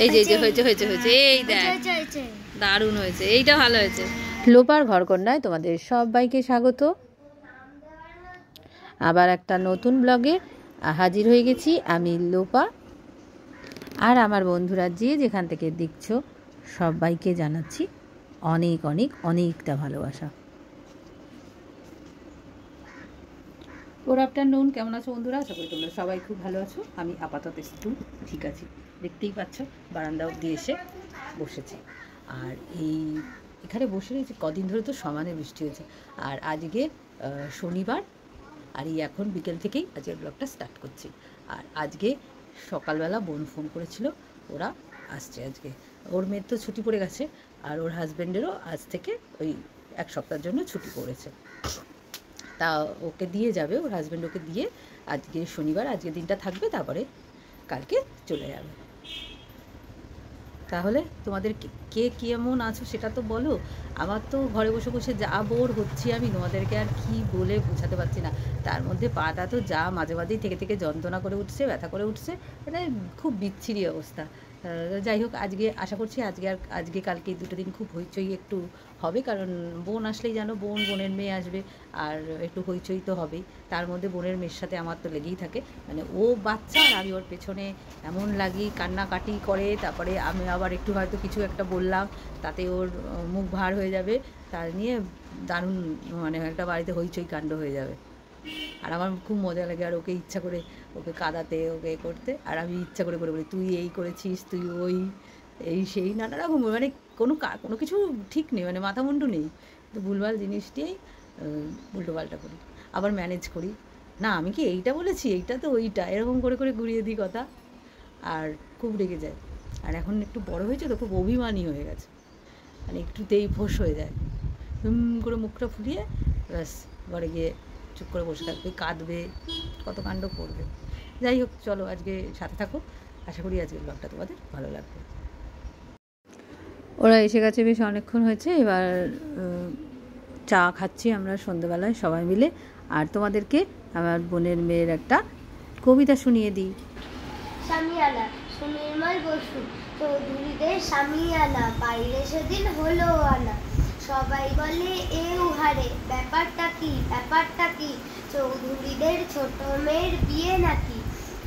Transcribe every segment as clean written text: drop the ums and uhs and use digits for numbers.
এই যে হয়েছে হয়েছে হয়েছে, এই দেখ দারুণ হয়েছে, এইটা ভালো হয়েছে। লোপার ঘরকন্যায় তোমাদের সবাইকে স্বাগত। আবার একটা নতুন ব্লগে হাজির হয়ে গেছি আমি লোপা, আর আমার বন্ধুরা যে যেখান থেকে দেখছো সবাইকে জানাচ্ছি অনেক অনেক অনেকটা ভালোবাসা। গুড আফটারনুন, কেমন আছো বন্ধুরা? আশা করি তোমরা সবাই খুব ভালো আছো। আমি আপাতত একটু ঠিক আছি, দেখতেই পাচ্ছ বারান্দা অবধি এসে বসেছি। আর এখানে বসে রয়েছে, কদিন ধরে তো সমানে বৃষ্টি হয়েছে। আর আজকে শনিবার, আর এখন বিকেল থেকেই আজকের ব্লগটা স্টার্ট করছি। আর আজকে সকালবেলা বোন ফোন করেছিল, ওরা আসছে আজকে। ওর মেয়ের তো ছুটি পড়ে গেছে, আর ওর হাজব্যান্ডেরও আজ থেকে ওই এক সপ্তাহের জন্য ছুটি পড়েছে। তা ওকে দিয়ে যাবে, ওর হাজব্যান্ড ওকে দিয়ে আজকে শনিবার, আজকে দিনটা থাকবে, তারপরে কালকে চলে যাবে। তাহলে তোমাদের কে কেমন আছো সেটা তো বলো। আমার তো ঘরে বসে বসে যা বোর হচ্ছি আমি, তোমাদেরকে আর কি বলে বোঝাতে পারছি না। তার মধ্যে পাটা তো যা মাঝে মাঝেই থেকে যন্ত্রণা করে উঠছে, ব্যথা করে উঠছে, এটা খুব বিচ্ছিরি অবস্থা। যাই হোক, আজকে আশা করছি আজকে কালকে দুটো দিন খুব হইচই একটু হবে, কারণ বোন আসলেই জানো, বোনের মেয়ে আসবে, আর একটু হইচই তো হবেই। তার মধ্যে বোনের মেয়ের সাথে আমার তো লেগেই থাকে, মানে ও বাচ্চা আর আমি ওর পেছনে এমন লাগি, কান্নাকাটি করে, তারপরে আমি আবার একটু হয়তো কিছু একটা বললাম, তাতে ওর মুখ ভার হয়ে যাবে, তার নিয়ে দারুণ মানে একটা বাড়িতে হইচই কাণ্ড হয়ে যাবে। আর আমার খুব মজা লাগে, আর ওকে ইচ্ছা করে ওকে কাঁদাতে, ওকে করতে, আর আমি ইচ্ছা করে বলি তুই এই করেছিস, তুই ওই এই সেই নানা রকম, মানে কোনো কিছু ঠিক নেই, মানে মাথা মুন্ডু নেই, তো ভুলভাল জিনিস দিয়েই উল্টোপাল্টা করি, আবার ম্যানেজ করি। না আমি কি এইটা বলেছি, এইটা তো ওইটা, এরকম করে ঘুরিয়ে দিই কথা, আর খুব রেগে যায়। আর এখন একটু বড় হয়েছে তো, খুব অভিমানী হয়ে গেছে, মানে একটুতেই ফোঁস হয়ে যায়, করে মুখটা ফুলিয়ে ব্যাস ঘরে গিয়ে চুপ করে বসে থাকবে, কাঁদবে, কত কাণ্ড করবে। যাই হোক, চলো আজকে সাথে থাকো, আশা করি আজকের ব্লগটা তোমাদের ভালো লাগবে। ওরা এসে গেছে, বেশ অনেকক্ষণ হয়েছে, এবার চা খাচ্ছি আমরা সন্ধ্যেবেলায় সবাই মিলে। আর তোমাদেরকে আমার বোনের মেয়ের একটা কবিতা শুনিয়ে দিই। সামিয়ানা সুনির্মল বসু চৌধুরীদের সামিয়ানা, বাইরে সেদিন হলো আনা, সবাই বলে এ উহারে, ব্যাপারটা কি চৌধুরীদের ছোট মেয়ের বিয়ে নাকি,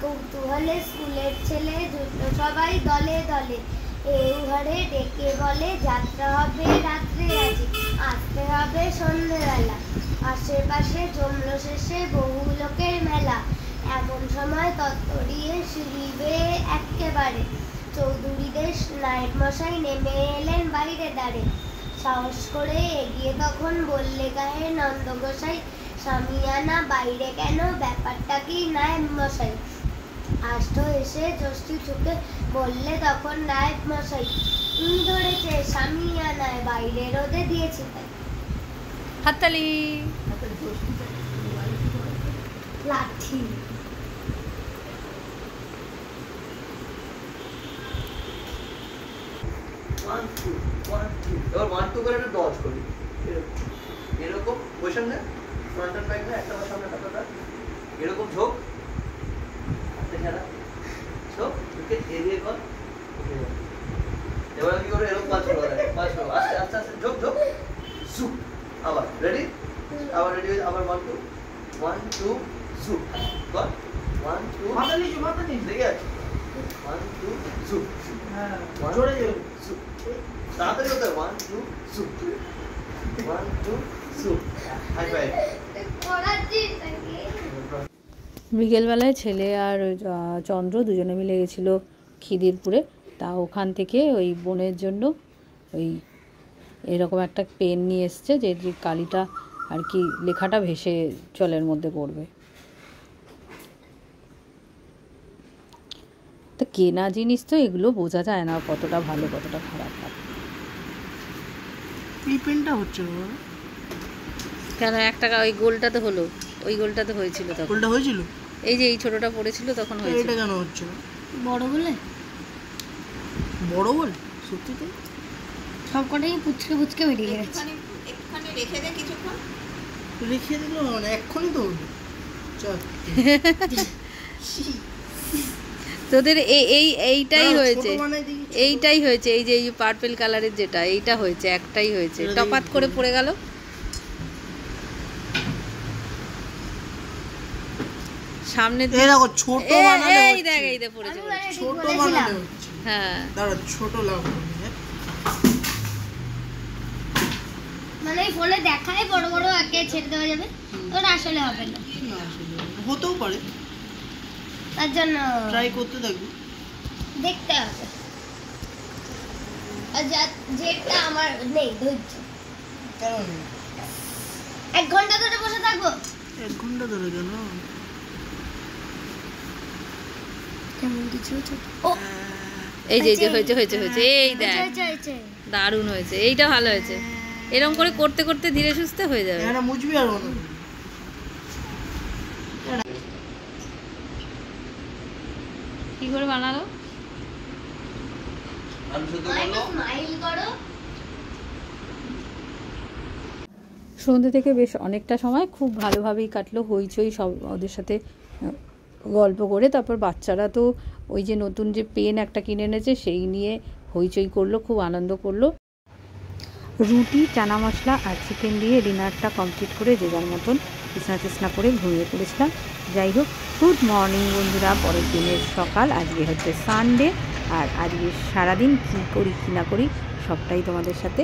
কৌতূহলে স্কুলের ছেলে জুটলো সবাই দলে দলে, এ উহারে ডেকে বলে যাত্রা হবে রাত্রে আজি, আসতে হবে সন্ধ্যেবেলা, আশেপাশে জমলো শেষে বহু লোকের মেলা, এমন সময় তত্তরিয়ে শিরিবে একেবারে, চৌধুরীদের নায়েব মশাই নেমে এলেন বাইরে দাঁড়ে, সাহস করে এগিয়ে তখন বললে গায়ে নন্দ গোসাই, সামিয়ানা বাইরে কেন, ব্যাপারটা কি নায়েব মশাই, আষ্ট এসে যষ্টি চুকে বললে তখন নায়েব মশাই, ধরেছে সামিয়ানায় বাইরে রোদে দিয়েছি তাই। হাততালি। লাঠি। এবার 1 2 করে একটা ডজ করি, এরকম বসেন না, ফ্রন্ট ব্যাক না, একটা সামনে কাটাটা এরকম ঝোঁক, হাতে খেলা ঝোঁক, ওকে এরিয়ে কর। এবার কি করে এরকম পাঁচ করো, আস্তে আস্তে আস্তে ঝোঁক ঝোঁক জুপ, আবার রেডি, আবার রেডি হয়ে আবার 1 2 1 2 জুপ কর, 1 2 মাথা নিচে দেখে আছে, 1 2 জুপ, হ্যাঁ জোরে জুপ, তাড়াতাড়ি হতে 1 2 জুপ, 1 2 জুপ, হাই ফাইভ। বিকেলবেলায় ছেলে আর চন্দ্র দুজনে মিলে গেছিলো খিদিরপুরে, তা ওখান থেকে ওই বোনের জন্য ওই এরকম একটা পেন নিয়ে এসছে, যে কালিটা আর কি লেখাটা ভেসে জলের মধ্যে পড়বে। তো কেনা জিনিস তো এগুলো বোঝা যায় না কতটা ভালো কতটা খারাপ। এই পেনটা হচ্ছে কেন 1 টাকা ওই গোলটা তো হলো, ওই গোলটা তো হয়েছিল, তখন গোলটা হয়েছিল, এই যে এই ছোটটা পড়েছিল তখন হয়েছিল। এটা কেন হচ্ছে বড় বলে, বড় বল সত্যি তো সব কটাই পুচকে বেরিয়ে গেছে। এখানে রেখে দে কিছুক্ষণ, রেখে দিল মানে এক্ষুনি তো চল। তোদের এইটাই না, হয়েছে, ছোট বানাই দেখি, ছোট। এইটাই হয়েছে, এই যে এই পার্পল কালারের যেটা, এইটা হয়েছে, একটাই হয়েছে, এটা টপাত দেখি, করে পড়ে গেল। সামনে এই দেখো ছোট বানালে এই হচ্ছে। দেখ, এই দেখ পড়েছে, আমি পড়েছে। মানে ঠিক ছোট বলেছিলাম। বানালে হচ্ছে। হ্যাঁ দাঁড়া ছোট লাগবে। মানে এই ফোনে দেখায় বড় বড় আঁকে ছেড়ে দেওয়া যাবে, ওটা আসলে হবে না। না আসলে হতেও পারে, তার জন্য ট্রাই করতে থাকবি। দেখতে হবে। আর যেটা আমার নেই ধৈর্য, কেন নেই? 1 ঘন্টা ধরে বসে থাকবো। 1 ঘন্টা ধরে কেন? কেমন কিছু ও এই যে এই যে হয়েছে হয়েছে হয়েছে, এই দেখ হয়েছে। দারুণ হয়েছে, এইটা ভালো হয়েছে। এরকম করে করতে করতে ধীরে সুস্থে হয়ে যাবে। এটা মুছবি আর বলো। কি করে বানালো? আলু সেদ্ধ একটু করলো। স্মাইল করো। সন্ধ্যে থেকে বেশ অনেকটা সময় খুব ভালোভাবেই কাটলো, হইচই সব ওদের সাথে গল্প করে। তারপর বাচ্চারা তো ওই যে নতুন যে পেন একটা কিনে এনেছে সেই নিয়ে হইচই করলো, খুব আনন্দ করলো। রুটি, চানা মশলা আর চিকেন দিয়ে ডিনারটা কমপ্লিট করে যে যার মতন বিছনা করে ঘুমিয়ে পড়েছিলাম। যাই হোক, গুড মর্নিং বন্ধুরা, পরের দিনের সকাল। আজকে হচ্ছে সানডে, আর আজকে সারাদিন কী করি কী না করি সবটাই তোমাদের সাথে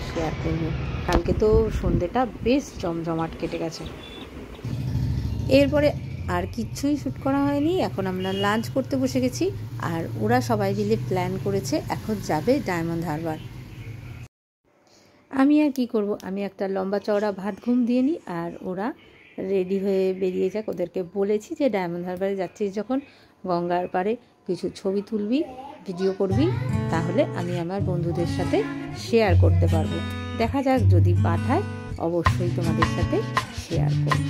শেয়ার করবো। কালকে তো সন্ধ্যেটা বেশ জমজমাট কেটে গেছে। এরপরে আর কিচ্ছুই শ্যুট করা হয়নি। এখন আমরা লাঞ্চ করতে বসে গেছি, আর ওরা সবাই মিলে প্ল্যান করেছে এখন যাবে ডায়মন্ড হারবার। আমি আর কি করব, আমি একটা লম্বা চওড়া ভাত ঘুম দিয়ে নিই, আর ওরা রেডি হয়ে বেরিয়ে যাক। ওদেরকে বলেছি যে ডায়মন্ড হারবারে যাচ্ছিস যখন, গঙ্গার পাড়ে কিছু ছবি তুলবি, ভিডিও করবি, তাহলে আমি আমার বন্ধুদের সাথে শেয়ার করতে পারবো। দেখা যাক, যদি পাঠায় অবশ্যই তোমাদের সাথে শেয়ার করব।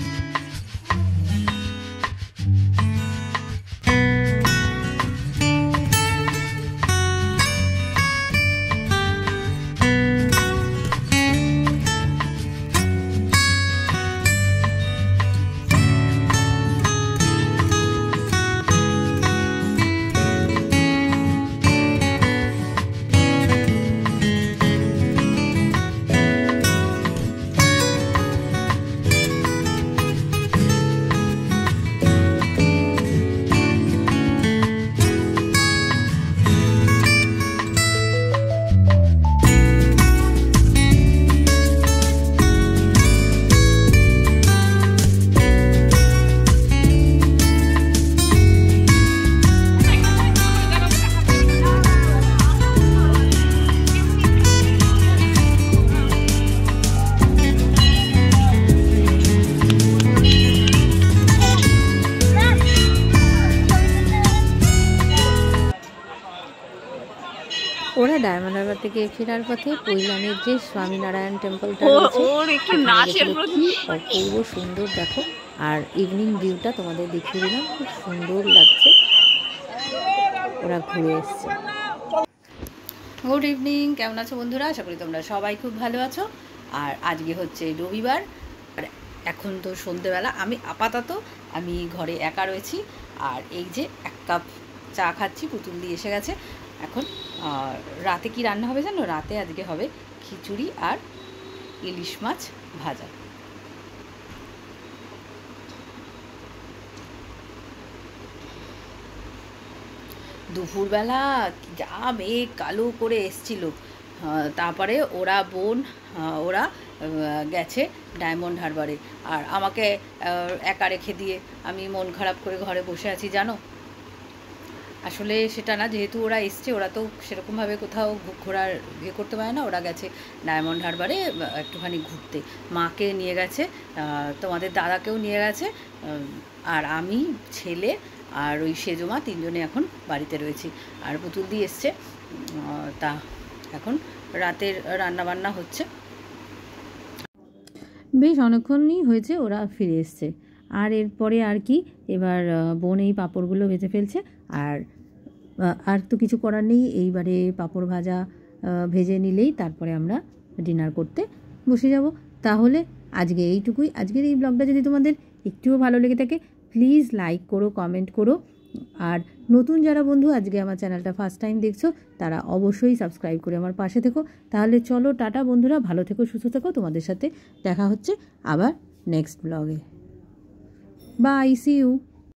ওরা ডায়মন্ড হারবার থেকে ফেরার পথে কৈলানের যে স্বামীনারায়ণ টেম্পলটা রয়েছে সেখানে গেছিল। কি অপূর্ব সুন্দর দেখো, আর ইভিনিং ভিউটা তোমাদের দেখিয়ে দিলাম, খুব সুন্দর লাগছে। ওরা ঘুরে এসছে। গুড ইভিনিং, কেমন আছো বন্ধুরা? আশা করি তোমরা সবাই খুব ভালো আছো। আর আজকে হচ্ছে রবিবার, আর এখন তো সন্ধেবেলা। আমি আপাতত ঘরে একা রয়েছি, আর এই যে 1 কাপ চা খাচ্ছি। পুতুল দিয়ে এসে গেছে। এখন রাতে কি রান্না হবে জানো? রাতে আজকে হবে খিচুড়ি আর ইলিশ মাছ ভাজা। দুপুরবেলা যা মেঘ কালো করে এসছিল, তারপরে ওরা গেছে ডায়মন্ড হারবারে, আর আমাকে একা রেখে দিয়ে আমি মন খারাপ করে ঘরে বসে আছি জানো। আসলে সেটা না, যেহেতু ওরা এসছে, ওরা তো সেরকমভাবে কোথাও ঘোরার করতে পারে না। ওরা গেছে ডায়মন্ড হারবারে একটুখানি ঘুরতে, মাকে নিয়ে গেছে, তোমাদের দাদাকেও নিয়ে গেছে, আর আমি, ছেলে আর ওই সেজমা 3 জনে এখন বাড়িতে রয়েছি। আর পুতুল দিয়ে এসছে, তা এখন রাতের রান্নাবান্না হচ্ছে। বেশ অনেকক্ষণই হয়েছে ওরা ফিরে এসছে। আর এরপরে আর কি, এবার বোন এই পাঁপড়গুলো ভেজে ফেলছে, আর তো কিছু করার নেই। এইবারে পাঁপড় ভাজা ভেজে নিলেই তারপরে আমরা ডিনার করতে বসে যাব। তাহলে আজকে এইটুকুই। আজকের এই ব্লগটা যদি তোমাদের একটুও ভালো লেগে থাকে, প্লিজ লাইক করো, কমেন্ট করো, আর নতুন যারা বন্ধু আজকে আমার চ্যানেলটা ফার্স্ট টাইম দেখছো তারা অবশ্যই সাবস্ক্রাইব করে আমার পাশে থেকো। তাহলে চলো টাটা বন্ধুরা, ভালো থেকো, সুস্থ থেকো। তোমাদের সাথে দেখা হচ্ছে আবার নেক্সট ব্লগে। Bye, see you.